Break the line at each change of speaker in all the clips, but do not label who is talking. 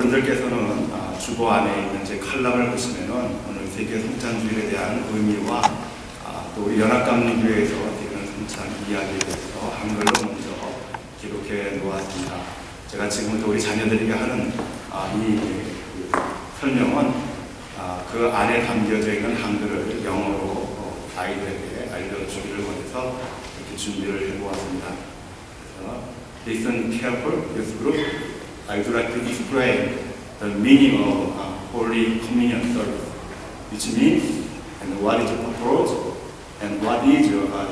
어른들께서는 주보 안에 있는 제 칼럼을 보시면은 오늘 세계 성찬주일에 대한 의미와 또 우리 연합감리교회에서 되는 성찬 이야기에 대해서 한글로 먼저 기록해 놓았습니다. 제가 지금부터 우리 자녀들에게 하는 이 설명은 그 안에 담겨져 있는 한글을 영어로 아이들에게 알려주기를 원해서 이렇게 준비를 해보았습니다. 그래서 Listen careful, this group. I would like to explain the meaning of Holy Communion service, which means and what is the purpose and what is your the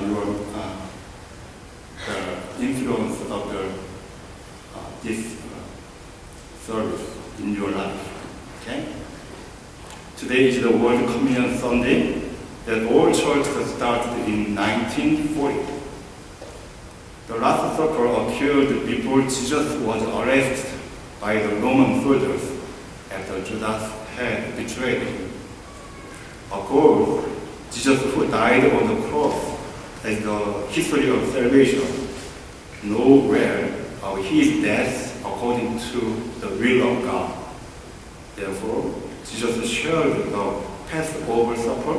influence of this service in your life. Okay? Today is the World Communion Sunday that all churches started in 1940. The Last Supper occurred before Jesus was arrested by the Roman soldiers after Judas had betrayed him. Of course, Jesus who died on the cross has the history of salvation. Nowhere of his death according to the will of God. Therefore, Jesus shared the Passover supper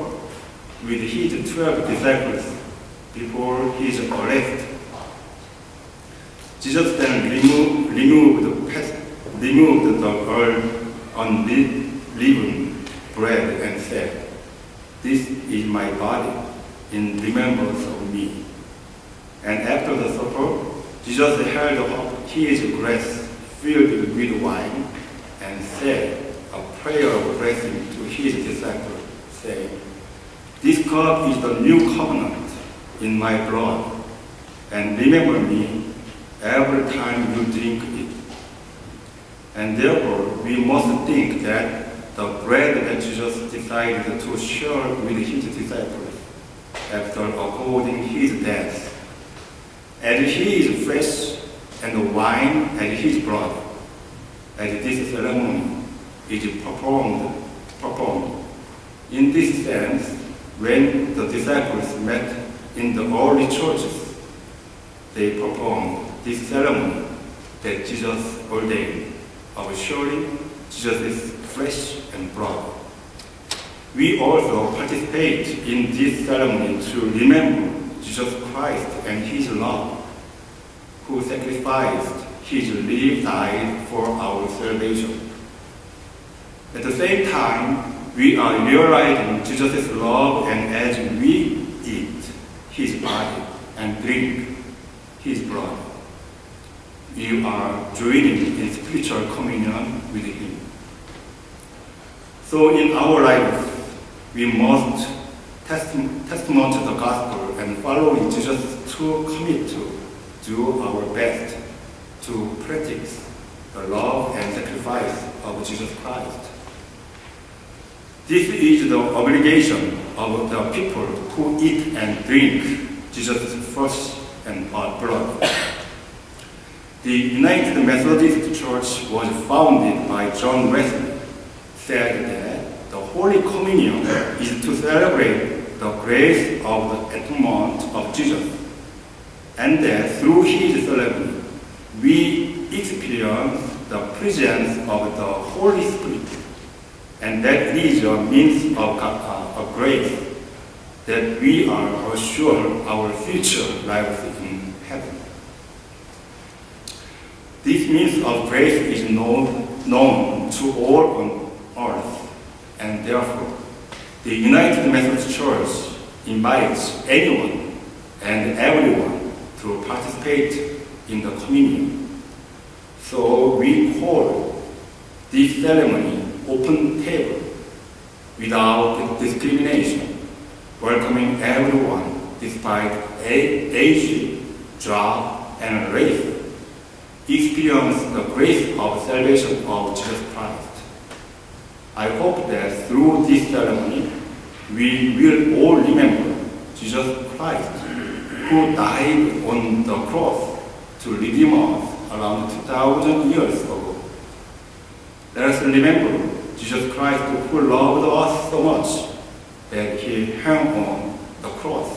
with his 12 disciples before his arrest. Jesus then removed the unleavened bread and said, "This is my body in remembrance of me." And after the supper, Jesus held up his glass filled with wine and said a prayer of blessing to his disciples, saying, "This cup is the new covenant in my blood, and remember me every time you drink it." And therefore, we must think that the bread that Jesus decided to share with his disciples after according his death, as his flesh and the wine as his blood, as this ceremony is performed. In this sense, when the disciples met in the early churches, they performed this ceremony that Jesus ordained of sharing Jesus' flesh and blood. We also participate in this ceremony to remember Jesus Christ and his love, who sacrificed his life, died for our salvation. At the same time, we are realizing Jesus' love, and as we eat his body and drink his blood, we are joining in spiritual communion with him. So in our lives, we must testimony to the gospel and following Jesus to commit to do our best to practice the love and sacrifice of Jesus Christ. This is the obligation of the people who eat and drink Jesus' flesh and blood. The United Methodist Church was founded by John Wesley, said that the Holy Communion is to celebrate the grace of the atonement of Jesus, and that through his ceremony we experience the presence of the Holy Spirit, and that is a means of grace that we are assured our future lives in heaven. This means of grace is known to all on earth, and therefore the United Methodist Church invites anyone and everyone to participate in the communion. So we call this ceremony open table without discrimination, welcoming everyone despite age, job, and race, experience the grace of salvation of Jesus Christ. I hope that through this ceremony, we will all remember Jesus Christ, who died on the cross to redeem us around 2,000 years ago. Let us remember Jesus Christ, who loved us so much that he hung on the cross,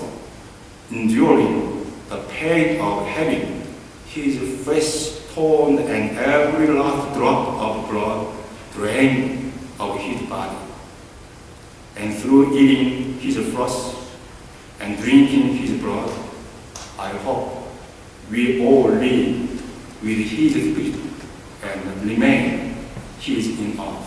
enduring the pain of having his flesh stone and every last drop of blood drained of his body. And through eating his flesh and drinking his blood, I hope we all live with his spirit and remain his in us.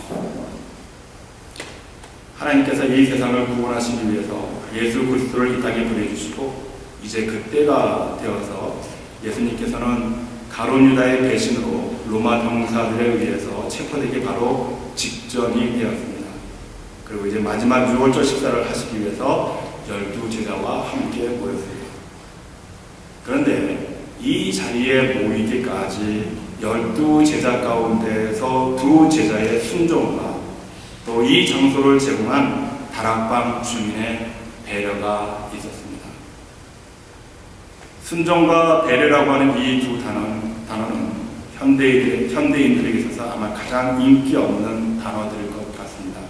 하나님께서 이 세상을 구원하시기 위해서 예수 그리스도를 이 땅에 보내주시고 이제 그때가 되어서 예수님께서는 가룟 유다의 배신으로 로마 병사들에 의해서 체포되기 바로 직전이 되었습니다. 그리고 이제 마지막 유월절 식사를 하시기 위해서 12제자와 함께 모였습니다. 그런데 이 자리에 모이기까지 12제자 가운데서 2제자의 순종과 또 이 장소를 제공한 다락방 주민의 배려가 있었습니다. 순종과 배려라고 하는 이 두 단어는 현대인들에게 있어서 아마 가장 인기 없는 단어들일 것 같습니다.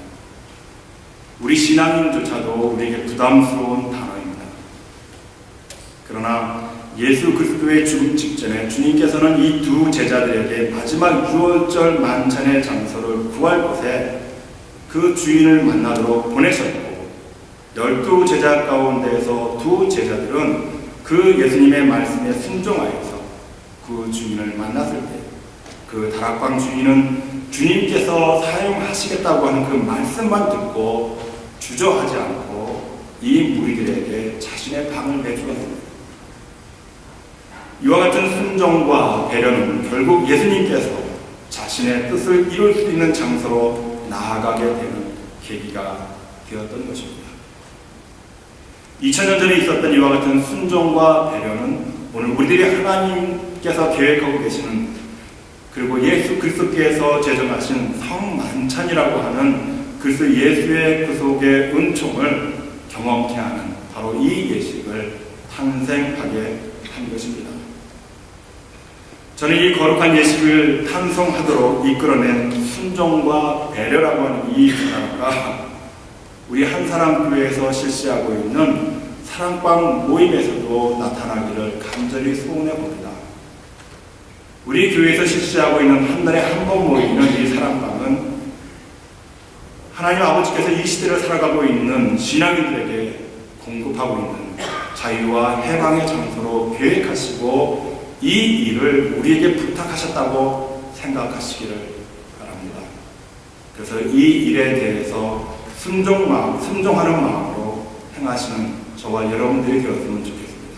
우리 신앙인조차도 우리에게 부담스러운 단어입니다. 그러나 예수 그리스도의 죽음 직전에 주님께서는 이 2제자들에게 마지막 유월절 만찬의 장소를 구할 곳에 그 주인을 만나도록 보내셨고 12제자 가운데에서 2제자들은 그 예수님의 말씀에 순종하여서 그 주인을 만났을 때 그 다락방 주인은 주님께서 사용하시겠다고 하는 그 말씀만 듣고 주저하지 않고 이 무리들에게 자신의 방을 내주었습니다. 이와 같은 순종과 배려는 결국 예수님께서 자신의 뜻을 이룰 수 있는 장소로 나아가게 되는 계기가 되었던 것입니다. 2000년 전에 있었던 이와 같은 순종과 배려는 오늘 우리들이 하나님께서 계획하고 계시는 그리고 예수 그리스도께서 제정하신 성만찬이라고 하는 그리스도 예수의 구속의 은총을 경험케 하는 바로 이 예식을 탄생하게 한 것입니다. 저는 이 거룩한 예식을 탄성하도록 이끌어낸 순종과 배려라고 하는 이 단어가 우리 한사랑교회에서 실시하고 있는 사랑방 모임에서도 나타나기를 간절히 소원해 봅니다. 우리 교회에서 실시하고 있는 한 달에 한 번 모이는 이 사랑방은 하나님 아버지께서 이 시대를 살아가고 있는 신앙인들에게 공급하고 있는 자유와 해방의 장소로 계획하시고 이 일을 우리에게 부탁하셨다고 생각하시기를 바랍니다. 그래서 이 일에 대해서 순종하는 마음으로 행하시는 저와 여러분들이 되었으면 좋겠습니다.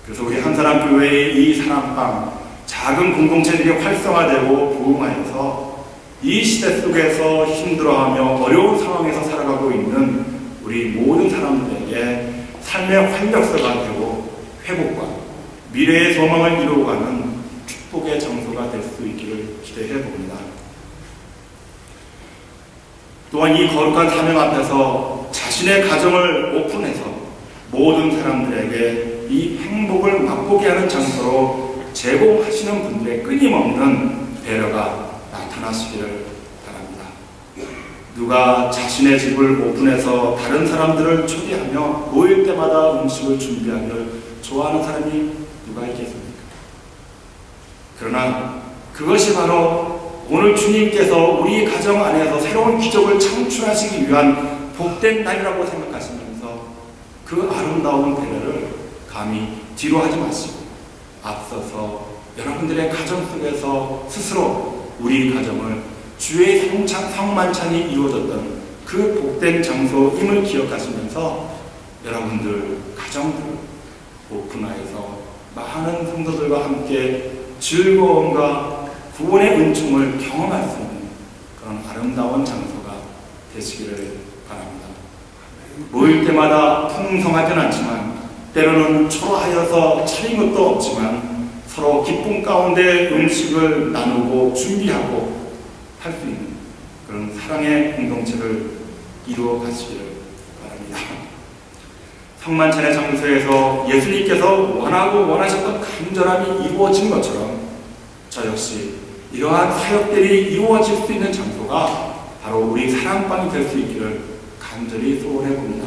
그래서 우리 한사랑교회의 이 사랑방 작은 공동체들이 활성화되고 부흥하여서 이 시대 속에서 힘들어하며 어려운 상황에서 살아가고 있는 우리 모든 사람들에게 삶의 활력소가 되고 회복과 미래의 소망을 이루어가는 축복의 장소가 될 수 있기를 기대해 봅니다. 또한 이 거룩한 사명 앞에서 자신의 가정을 오픈해서 모든 사람들에게 이 행복을 맛보게 하는 장소로 제공하시는 분들의 끊임없는 배려가 나타나시기를 바랍니다. 누가 자신의 집을 오픈해서 다른 사람들을 초대하며 모일 때마다 음식을 준비하기를 좋아하는 사람이 누가 있겠습니까? 그러나 그것이 바로 오늘 주님께서 우리 가정 안에서 새로운 기적을 창출하시기 위한 복된 날이라고 생각하시면서 그 아름다운 배려를 감히 뒤로 하지 마시고 앞서서 여러분들의 가정 속에서 스스로 우리 가정을 주의 성만찬이 이루어졌던 그 복된 장소임을 기억하시면서 여러분들 가정들 오픈하여서 많은 성도들과 함께 즐거움과 구원의 은총을 경험할 수 있는 그런 아름다운 장소가 되시기를 바랍니다. 모일 때마다 풍성하진 않지만 때로는 초라하여서 차린 것도 없지만 서로 기쁨 가운데 음식을 나누고 준비하고 할 수 있는 그런 사랑의 공동체를 이루어 가시기를 바랍니다. 성만찬의 장소에서 예수님께서 원하고 원하셨던 간절함이 이루어진 것처럼 저 역시 이러한 사역들이 이루어질 수 있는 장소가 바로 우리 사랑방이 될 수 있기를 간절히 소원해 봅니다.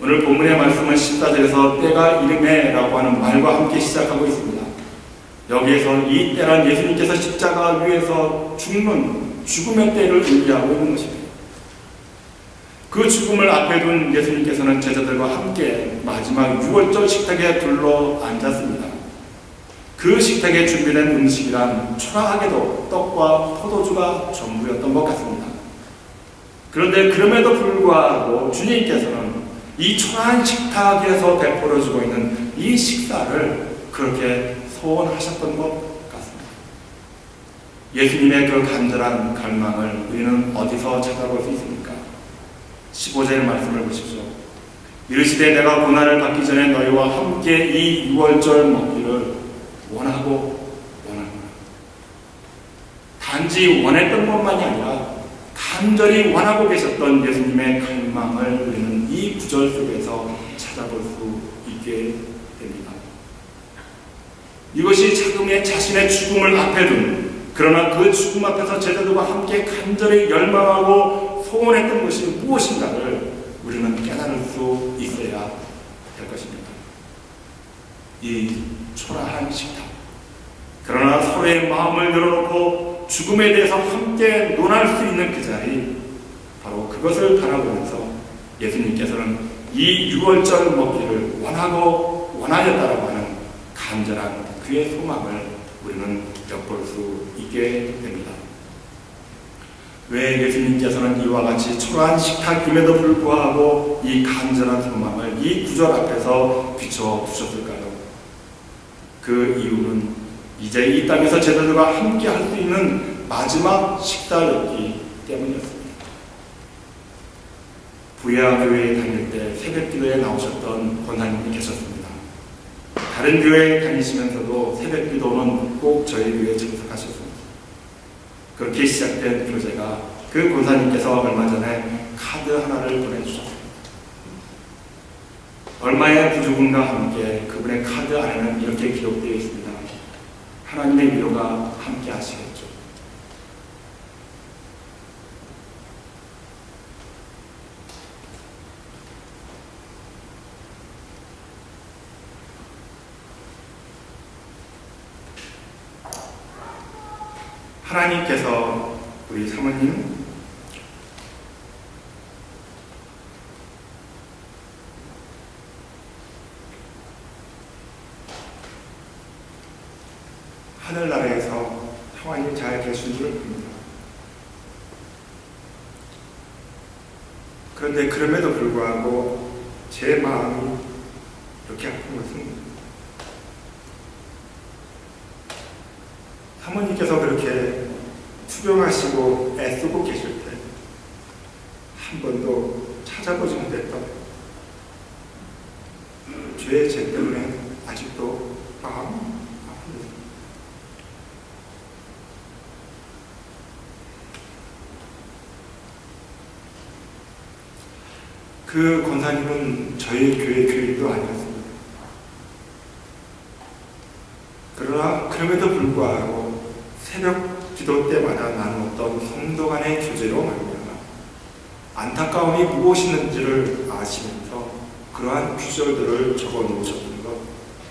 오늘 본문의 말씀은 14절에서 때가 이르매라고 하는 말과 함께 시작하고 있습니다. 여기에서 이 때란 예수님께서 십자가 위에서 죽는 죽음의 때를 의미하고 있는 것입니다. 그 죽음을 앞에 둔 예수님께서는 제자들과 함께 마지막 6월절 식탁에 둘러 앉았습니다. 그 식탁에 준비된 음식이란 초라하게도 떡과 포도주가 전부였던 것 같습니다. 그런데 그럼에도 불구하고 주님께서는 이 초라한 식탁에서 베풀어주고 있는 이 식사를 그렇게 소원하셨던 것 같습니다. 예수님의 그 간절한 갈망을 우리는 어디서 찾아볼 수 있습니까? 15절 말씀을 보십시오. 이르시되 내가 고난을 받기 전에 너희와 함께 이 6월절 먹기를 원하고 원하노라. 단지 원했던 것만이 아니라 간절히 원하고 계셨던 예수님의 갈망을 우리는 이 구절 속에서 찾아볼 수 있게 됩니다. 이것이 자신의 죽음을 앞에 둔, 그러나 그 죽음 앞에서 제자들과 함께 간절히 열망하고 소원했던 것이 무엇인가를 우리는 깨달을 수 있어야 될 것입니다. 이 초라한 식탁, 그러나 서로의 마음을 열어놓고 죽음에 대해서 함께 논할 수 있는 그 자리, 바로 그것을 바라보면서 예수님께서는 이 6월절 먹기를 원하고 원하였다라고 하는 간절한 그의 소망을 우리는 엿볼 수 있게 됩니다. 왜 예수님께서는 이와 같이 초라한 식탁임에도 불구하고 이 간절한 소망을 이 구절 앞에서 비춰두셨을까요? 그 이유는 이제 이 땅에서 제자들과 함께 할 수 있는 마지막 식사였기 때문이었습니다. 부야 교회에 다닐 때 새벽 기도에 나오셨던 권사님이 계셨습니다. 다른 교회에 다니시면서도 새벽 기도는 꼭 저희 교회에 참석하셨습니다. 그렇게 시작된 교제가 그 권사님께서 얼마 전에 카드 하나를 보내주셨습니다. 얼마의 부족함과 함께 그분의 카드 안에는 이렇게 기록되어 있습니다. 하나님의 위로가 함께 하시겠죠. 하나님께서 우리 사모님 하늘나라에서 평안히 잘 계신 줄을 봅니다. 그런데 그럼에도 불구하고 제 마음이 이렇게 아픈 것은 사모님께서 그렇게 투병하시고 애쓰고 계실 때 한 번도 찾아보지 못했던 죄의 죄 때문에 아직도 마음이 아픕니다. 그 권사님은 저희 교회 교인도 아니었습니다. 그러나 그럼에도 불구하고 새벽 기도 때마다 나는 어떤 성도 간의 교제로 말미암아 안타까움이 무엇이는지를 아시면서 그러한 구절들을 적어 놓으셨던 것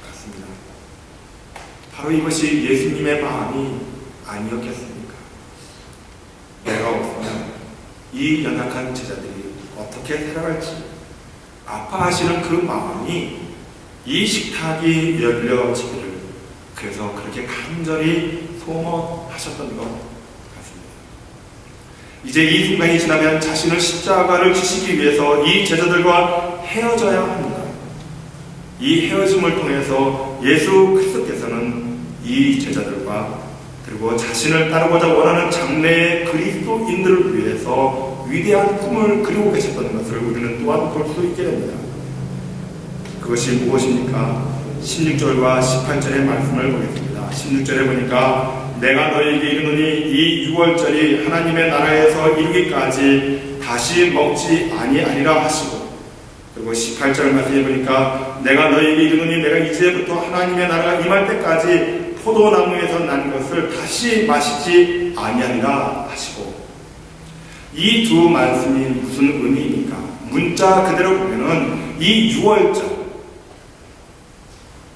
같습니다. 바로 이것이 예수님의 마음이 아니었겠습니까? 내가 없으면 이 연약한 제자들이 어떻게 살아갈지 아파하시는 그 마음이 이 식탁이 열려지기를 그래서 그렇게 간절히 소원하셨던 것 같습니다. 이제 이 순간이 지나면 자신을 십자가를 지시기 위해서 이 제자들과 헤어져야 합니다. 이 헤어짐을 통해서 예수 그리스도께서는 이 제자들과 그리고 자신을 따르고자 원하는 장래의 그리스도인들을 위해서 위대한 꿈을 그리고 계셨던 것을 우리는 또한 볼 수 있게 됩니다. 그것이 무엇입니까? 16절과 18절의 말씀을 보겠습니다. 16절에 보니까 내가 너희에게 이르노니 이 6월절이 하나님의 나라에서 이르기까지 다시 먹지 아니하리라 하시고, 그리고 18절 말씀에 보니까 내가 너희에게 이르노니 내가 이제부터 하나님의 나라가 임할 때까지 포도나무에서 난 것을 다시 마시지 아니하리라 하시고, 이 두 말씀이 무슨 의미입니까? 문자 그대로 보면은 이 6월절,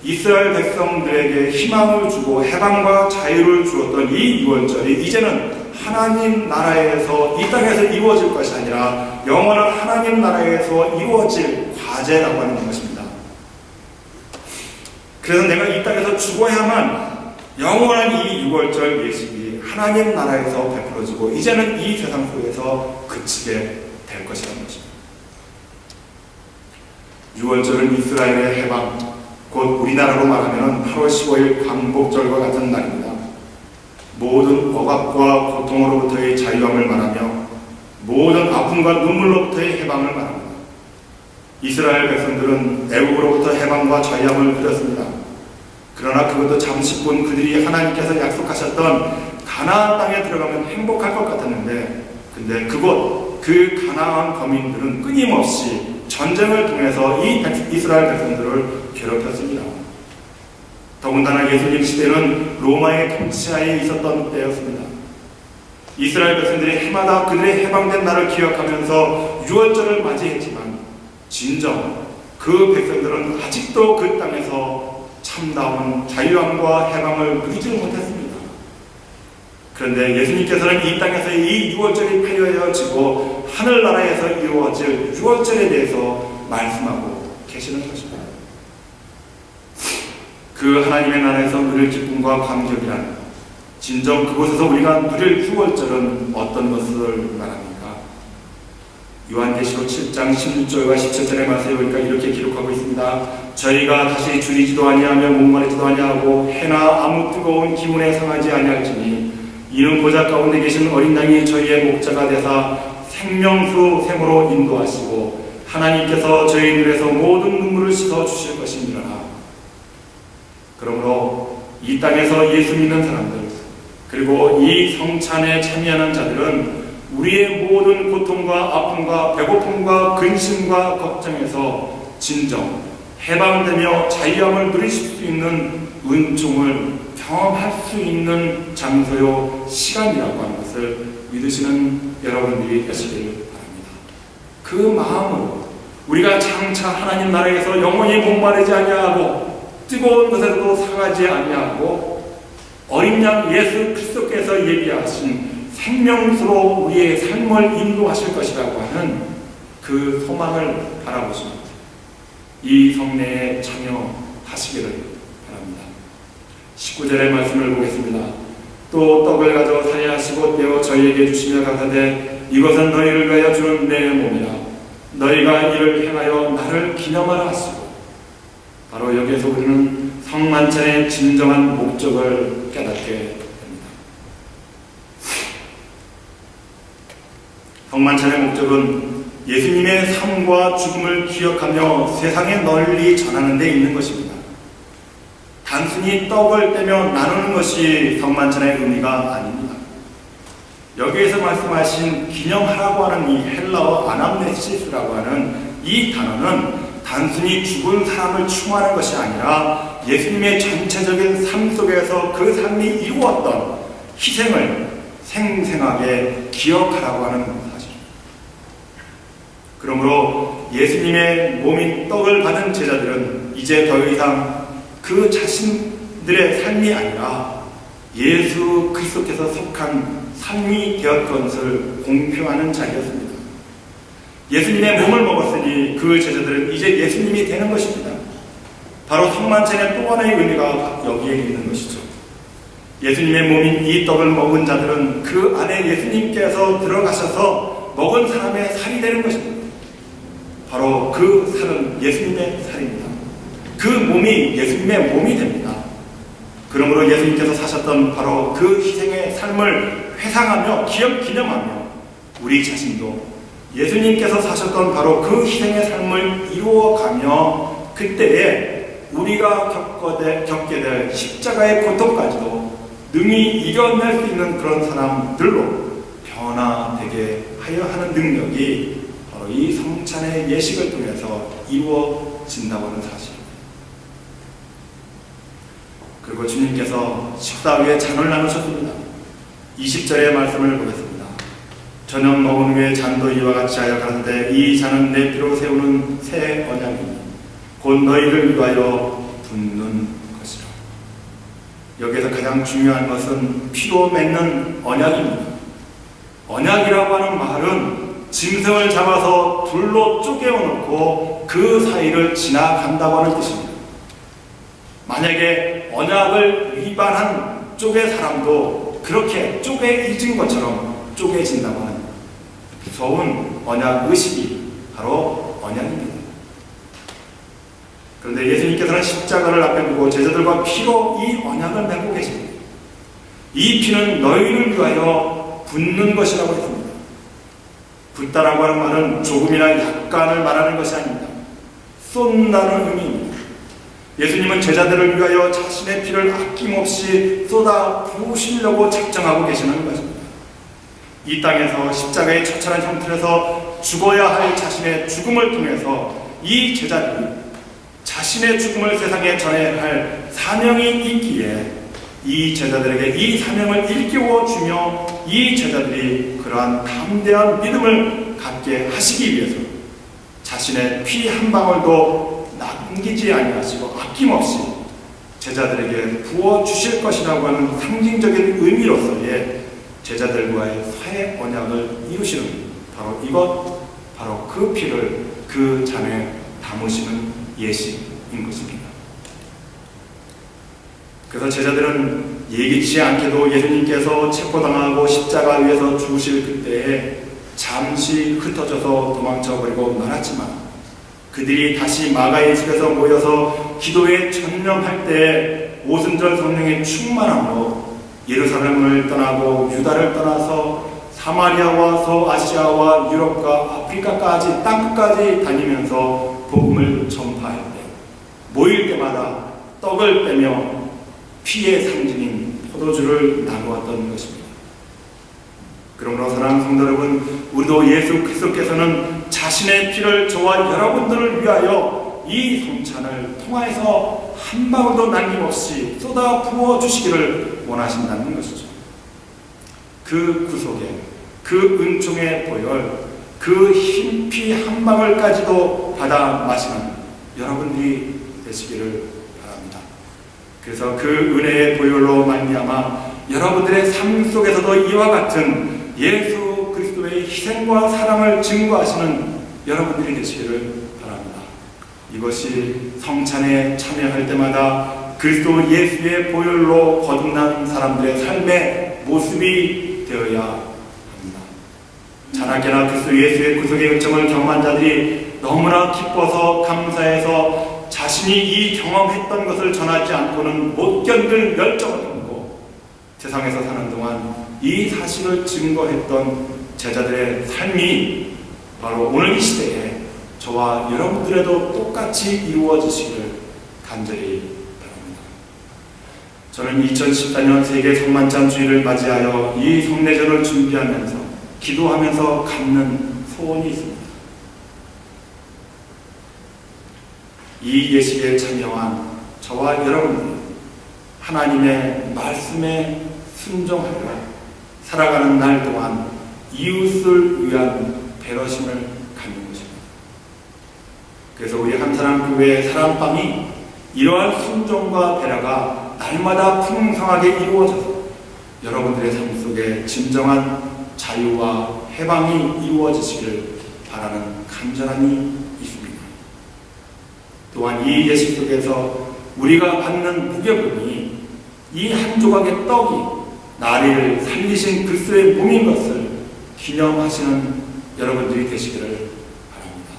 이스라엘 백성들에게 희망을 주고 해방과 자유를 주었던 이 유월절이 이제는 하나님 나라에서 이 땅에서 이루어질 것이 아니라 영원한 하나님 나라에서 이루어질 과제라고 하는 것입니다. 그래서 내가 이 땅에서 죽어야만 영원한 이 유월절 예식이 하나님 나라에서 베풀어지고 이제는 이 세상 속에서 그치게 될 것이라는 것입니다. 유월절은 이스라엘의 해방, 곧 우리나라로 말하면 8월 15일 광복절과 같은 날입니다. 모든 억압과 고통으로부터의 자유함을 말하며 모든 아픔과 눈물로부터의 해방을 말합니다. 이스라엘 백성들은 애국으로부터 해방과 자유함을 누렸습니다. 그러나 그것도 잠시뿐 그들이 하나님께서 약속하셨던 가나안 땅에 들어가면 행복할 것 같았는데, 근데 그 가나안 거민들은 끊임없이 전쟁을 통해서 이 이스라엘 백성들을 괴롭혔습니다. 더군다나 예수님 시대는 로마의 통치하에 있었던 때였습니다. 이스라엘 백성들이 해마다 그들의 해방된 날을 기억하면서 유월절을 맞이했지만 진정 그 백성들은 아직도 그 땅에서 참다운 자유함과 해방을 누리지 못했습니다. 그런데 예수님께서는 이 땅에서 이 유월절이 폐허해지고 하늘나라에서 이루어질 유월절에 대해서 말씀하고 계시는 것입니다. 그 하나님의 나라에서 누릴 기쁨과 감격이란 진정 그곳에서 우리가 누릴 유월절은 어떤 것을 말합니까? 요한계시록 7장 16절과 17절의 말씀에 보니까 이렇게 기록하고 있습니다. 저희가 다시 줄이지도 아니하며 목마르지도 아니하고 해나 아무 뜨거운 기운에 상하지 아니할지니 이는 보좌 가운데 계신 어린 양이 저희의 목자가 되사 생명수 샘으로 인도하시고 하나님께서 저희 눈에서 모든 눈물을 씻어 주실 것이니라. 그러므로 이 땅에서 예수 믿는 사람들, 그리고 이 성찬에 참여하는 자들은 우리의 모든 고통과 아픔과 배고픔과 근심과 걱정에서 진정 해방되며 자유함을 누리실 수 있는 은총을 경험할 수 있는 장소요 시간이라고 하는 것을 믿으시는 여러분들이 되시길 바랍니다. 그 마음으로 우리가 장차 하나님 나라에서 영원히 목마르지 아니하고 뜨거운 것에도 상하지 아니하고 어린 양 예수 그리스도께서 예비하신 생명수로 우리의 삶을 인도하실 것이라고 하는 그 소망을 바라보십니다. 이 성례에 참여하시기를 바랍니다. 19절의 말씀을 보겠습니다. 또 떡을 가져 사해하시고 떼어 저희에게 주시며 가사대 이것은 너희를 위하여 주는 내 몸이라. 너희가 이를 행하여 나를 기념하라 하시고. 바로 여기에서 우리는 성만찬의 진정한 목적을 깨닫게 됩니다. 성만찬의 목적은 예수님의 삶과 죽음을 기억하며 세상에 널리 전하는 데 있는 것입니다. 단순히 떡을 떼며 나누는 것이 성만찬의 의미가 아닙니다. 여기에서 말씀하신 기념하라고 하는 이 헬라어 아남네시스라고 하는 이 단어는 단순히 죽은 사람을 추모하는 것이 아니라 예수님의 전체적인 삶 속에서 그 삶이 이루었던 희생을 생생하게 기억하라고 하는 사실입니다. 그러므로 예수님의 몸인 떡을 받은 제자들은 이제 더 이상 그 자신들의 삶이 아니라 예수 그리스도께서 속한 삶이 되었던 것을 공표하는 자리였습니다. 예수님의 몸을 먹었으니 그 제자들은 이제 예수님이 되는 것입니다. 바로 성만찬의 또 하나의 의미가 여기에 있는 것이죠. 예수님의 몸인 이 떡을 먹은 자들은 그 안에 예수님께서 들어가셔서 먹은 사람의 살이 되는 것입니다. 바로 그 살은 예수님의 살입니다. 그 몸이 예수님의 몸이 됩니다. 그러므로 예수님께서 사셨던 바로 그 희생의 삶을 회상하며 기념하며 우리 자신도 예수님께서 사셨던 바로 그 희생의 삶을 이루어가며 그때에 우리가 겪게 될 십자가의 고통까지도 능히 이겨낼 수 있는 그런 사람들로 변화되게 하여 하는 능력이 바로 이 성찬의 예식을 통해서 이루어진다고 하는 사실입니다. 그리고 주님께서 식사 위에 잔을 나누셨습니다. 20절의 말씀을 보겠습니다. 저녁 먹은 후에 잔도 이와 같이 하여 가는데 이 잔은 내 피로 세우는 새 언약이니 곧 너희를 위하여 붓는 것이라. 여기에서 가장 중요한 것은 피로 맺는 언약입니다. 언약이라고 하는 말은 짐승을 잡아서 둘로 쪼개어놓고 그 사이를 지나간다고 하는 뜻입니다. 만약에 언약을 위반한 쪽의 사람도 그렇게 쪼개진 것처럼 쪼개진다고 하는 무서운 언약 의식이 바로 언약입니다. 그런데 예수님께서는 십자가를 앞에 두고 제자들과 피로 이 언약을 맺고 계십니다. 이 피는 너희를 위하여 붓는 것이라고 했습니다. 붓다라고 하는 말은 조금이나 약간을 말하는 것이 아닙니다. 쏟는다는 의미입니다. 예수님은 제자들을 위하여 자신의 피를 아낌없이 쏟아 부으시려고 작정하고 계시는 것입니다. 이 땅에서 십자가의 처참한 형틀에서 죽어야 할 자신의 죽음을 통해서 이 제자들이 자신의 죽음을 세상에 전해야 할 사명이 있기에 이 제자들에게 이 사명을 일깨워 주며 이 제자들이 그러한 담대한 믿음을 갖게 하시기 위해서 자신의 피 한 방울도 남기지 아니하시고 아낌없이 제자들에게 부어주실 것이라고 하는 상징적인 의미로서의 제자들과의 새 언약을 이루시는 바로 이것, 바로 그 피를 그 잔에 담으시는 예식인 것입니다. 그래서 제자들은 예기치 않게도 예수님께서 체포당하고 십자가 위에서 죽으실 그때에 잠시 흩어져서 도망쳐버리고 말았지만 그들이 다시 마가의 집에서 모여서 기도에 전념할 때 오순절 성령의 충만함으로 예루살렘을 떠나고 유다를 떠나서 사마리아와 서아시아와 유럽과 아프리카까지 땅끝까지 다니면서 복음을 전파할 때 모일 때마다 떡을 빼며 피의 상징인 포도주를 나누었던 것입니다. 그러므로 사랑하는 성도 여러분, 우리도 예수 그리스도께서는 자신의 피를 저와 여러분들을 위하여 이 성찬을 통하여서 한 방울도 남김없이 쏟아 부어주시기를 원하신다는 것이죠. 그 구속에, 그 은총의 보혈, 그 흰 피 한 방울까지도 받아 마시는 여러분들이 되시기를 바랍니다. 그래서 그 은혜의 보혈로 말미암아 여러분들의 삶 속에서도 이와 같은 예수 그리스도의 희생과 사랑을 증거하시는 여러분들이 되시기를 바랍니다. 이것이 성찬에 참여할 때마다 그리스도 예수의 보혈로 거듭난 사람들의 삶의 모습이 되어야 합니다. 자나깨나 그리스도 예수의 구속의 은총을 경험한 자들이 너무나 기뻐서 감사해서 자신이 이 경험했던 것을 전하지 않고는 못 견딜 열정을 품고 세상에서 사는 동안 이 사실을 증거했던 제자들의 삶이 바로 오늘 이 시대에 저와 여러분들에도 똑같이 이루어지시기를 간절히 바랍니다. 저는 2014년 세계 성만찬 주일을 맞이하여 이 성례전을 준비하면서 기도하면서 갖는 소원이 있습니다. 이 예식에 참여한 저와 여러분들 하나님의 말씀에 순종하여 살아가는 날 동안 이웃을 위한 배려심을 갖는 것입니다. 그래서 우리 한사랑교회 사랑방이 이러한 순종과 배려가 날마다 풍성하게 이루어져서 여러분들의 삶 속에 진정한 자유와 해방이 이루어지시기를 바라는 간절함이 있습니다. 또한 이 예식 속에서 우리가 받는 무게분이 이 한 조각의 떡이 나를 살리신 그리스도의 몸인 것을 기념하시는 여러분들이 되시기를 바랍니다.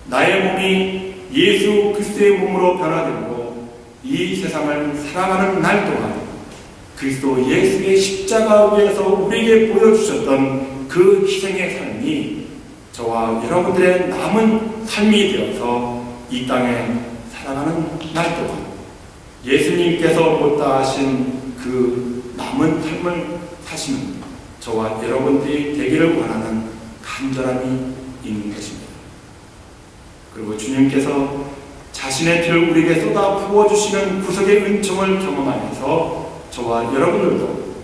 나의 몸이 예수 그리스도의 몸으로 변화되고 이 세상을 살아가는 날 동안 그리스도 예수의 십자가 위에서 우리에게 보여주셨던 그 희생의 삶이 저와 여러분들의 남은 삶이 되어서 이 땅에 살아가는 날 동안 예수님께서 못다 하신 그 남은 삶을 사시는 저와 여러분들이 되기를 원하는 간절함이 있는 것입니다. 그리고 주님께서 자신의 피를 우리에게 쏟아 부어주시는 구속의 은총을 경험하면서 저와 여러분들도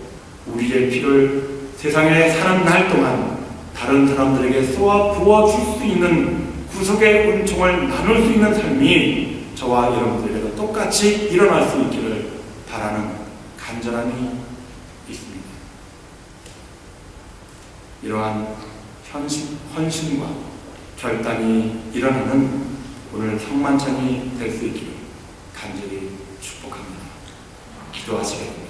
우리의 피를 세상에 사는 날 동안 다른 사람들에게 쏟아 부어줄 수 있는 구속의 은총을 나눌 수 있는 삶이 저와 여러분들에게도 때도 똑같이 일어날 수 있기를 바라는 간절함이 있습니다. 이러한 헌신과 결단이 일어나는 오늘 성만찬이 될 수 있기를 간절히 축복합니다. 기도하시겠습니다.